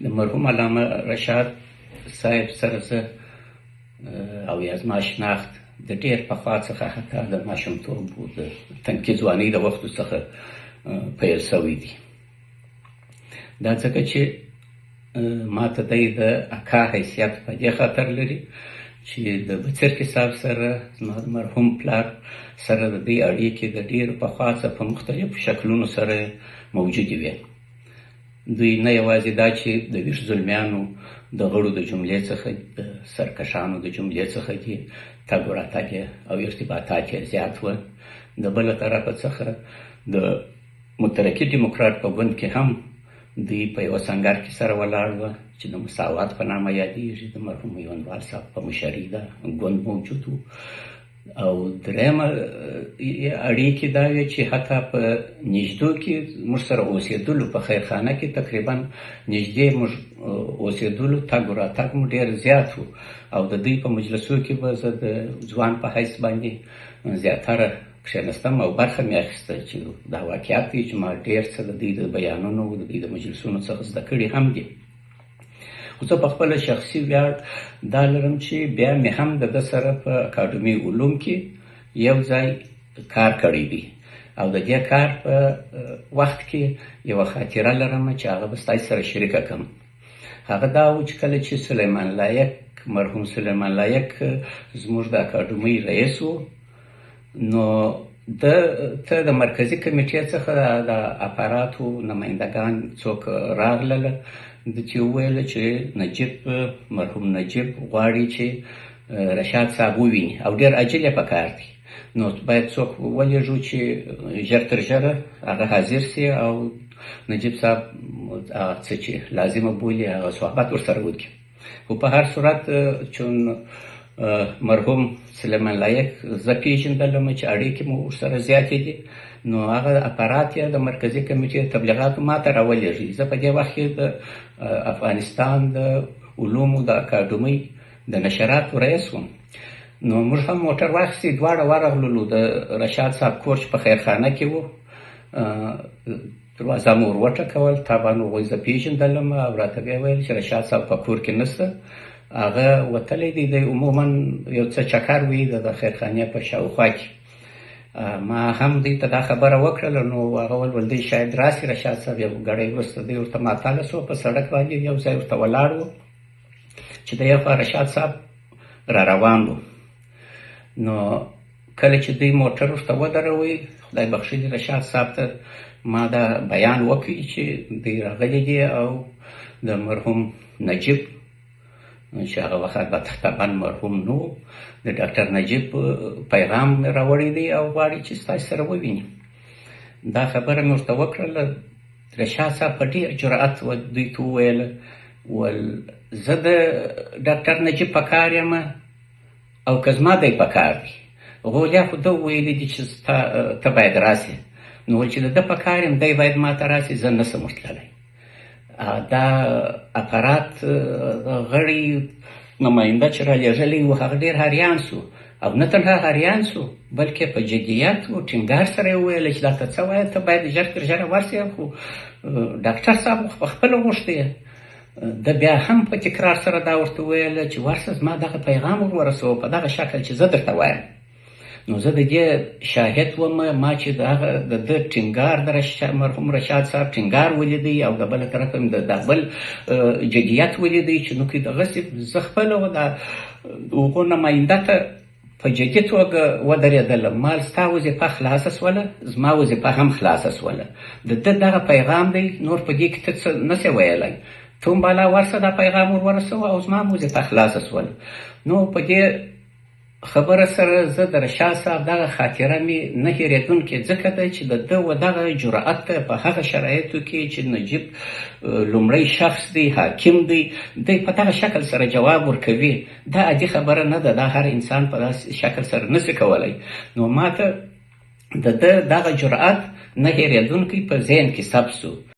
د مرحوم علامه رشاد صاحب سره زه او یا زما شناخت د ډېر پخوا څخه حتی د ماشومتوب د تنکي ځوانۍ د وختو څخه پیل شوی دی. دا ځکه چې ما ته دی د اکا حیثیت په دې خاطر لري چې د بڅرکي صاحب سره زما د مرحوم پلار سره د دې اړیکې د ډېرو پخوا څخه په مختلفو شکلونو سره موجودې وې. دوی نه یوازې دا چې د ویښ زلمیانو د غړو د جملې څخه د سرکشانو د جملې څخه دي تګ و راتګ او ارتباطات یې زیات وه، د بله طرفه څخه د مترقي ډیموکرات په ګوند کې هم دوی په یوه سنګر کې سره ولاړ وه چې د مساوات په نامه یادیږي. د مرحوم میوندوال صاحب په مشرۍ دا ګوند موجود و. او درېیمه اړیکې دا وې چې حتی په نږدو کې موږ سره اوسېدلو، په خیرخانه کې تقریبا نږدې موږ اوسېدلو، تګ و راتګ مو ډېر زیات و. او د دوی په مجلسو کې به زه د ځوان په حیث باندې زیاتره کښېنستم او برخه مې اخیسته، چې دا واقعیت دی چې ما ډېر څه د دوی د بیانونو د دوی د مجلسونو څخه زده کړي هم دي. خو زه په خپله شخصي ویاړ دا لرم چې بیا مې هم د ده سره په اکاډمي علوم کې یو ځای کار کړی دی. او د دې کار په وخت کې یوه خاطره لرم چې هغه به ستاسو سره شریکه کړم. هغه دا و چې کله چې سلیمان لایق، مرحوم سلیمان لایق زموږ د اکاډمۍ رئیس و، نو ته د مرکزي کمیټې څخه د اپاراتو نمایندګان څوک راغلل، د چې وویل چې مرحوم نجیب غواړي چې رشاد صاحب وویني او ډېر عاجل یې پکار دی، نو باید څوک ولېږو چې ژر تر ژره هغه حاضر سي او نجیب صاحب څه چې لازمه بولي هغه صحبت ورسره وکړي. خو په هر صورت چون مرحوم سلیمان لایق زه پېژندلم چې اړیکې مو ورسره زیاتې دي، نو هغه اپارات یې د مرکزي کمیټې تبلیغاتو ما ته راولېږي. زه په دې وخت کې د افغانستان د علومو د اکاډمۍ د نشراتو رئیس وم. نو موږ هم موټر واخیستې، دواړه ورغللو د رشاد صاحب کور چې په خیرخانه کې و، دروازه مو ور وټکول. طبعا هغوی زه پېژندلم او راته ویې ویل چې رشاد صاحب په کور کې نشته، هغه وتلی دی، دی عموما یو څه چکر وي د خیرخانې په شاوخوا کې. ما هم دوی ته دا خبره وکړله، نو هغه ویل دی شاید راسي رشاد صاحب. یو ګړی وروسته دی ورته معطله سو، په سړک باندې یو ځای ورته ولاړ و چې د یو خوا رشاد صاحب را روان و. نو کله چې دوی موټر ورته ودروي، خدای بخښلي رشاد صاحب ته ما دا بیان وکړي چې دوی راغلي دي او د مرحوم نجیب چې هغه وخت به طبعا مرحوم نو، د ډاکټر نجیب پیغام راوړی دی او غواړي چې ستاسو سره وویني. دا خبره مې ورته وکړله. رشاد صاحب په ډېر جرأت دوی ته وویل زه د ډاکټر نجیب په کار یم او که زما دی په کار دی. غولیا خو ده وویلي دي چې ته باید راسې، نو ویل چې د ده په کار یم، دی باید ما ته راسې، زه نسم ورتللی. دا اپارات غړي نماینده چې رالیږلی و هغه ډېر حیران سو، او نه تنها حیران سو بلکې په جدیت و ټینګار سره یې وویل چې دا ته څه وایې، ته باید ژر تر ژره ورسې. خو ډاکټر صاحب په خپله غوښتی، ده بیا هم په تکرار سره دا ورته وویل چې ورسه زما دغه پیغام ور ورسوه په دغه شکل چې زه درته وایم. نو زه د دې شاهد وم، ما چې د ده ټینګار د مرحوم رشاد صاحب ټینګار ولیدی او د بله طرفه مې د بل جدیت ولیدی چې نو کې دغسې زه خپله د هغو نماینده ته په جدي توګه ودرېدلم. ما ستا وظیفه خلاصه سوله، زما وظیفه هم خلاصه سوله. د ده دغه پیغام دی، نور په دې کې ته څه نسې ویلی، ته هم بالا ورسه دا پیغام ور ورسوه او زما وظیفه خلاصه سوله. نو په دې خبره سره زه د رشاد صاحب دغه خاطره مې نه هېرېدونکې ځکه ده چې د ده و دغه جرأت ته په هغه شرایطو کې چې نجیب لومړی شخص دی، حاکم دی، دی په دغه شکل سره جواب ورکوي. دا عادي خبره نه ده، دا هر انسان په داسې شکل سره نسي کولی. نو ما ته د ده دغه جرأت نه هېرېدونکی په ذهن کې ثبت سو.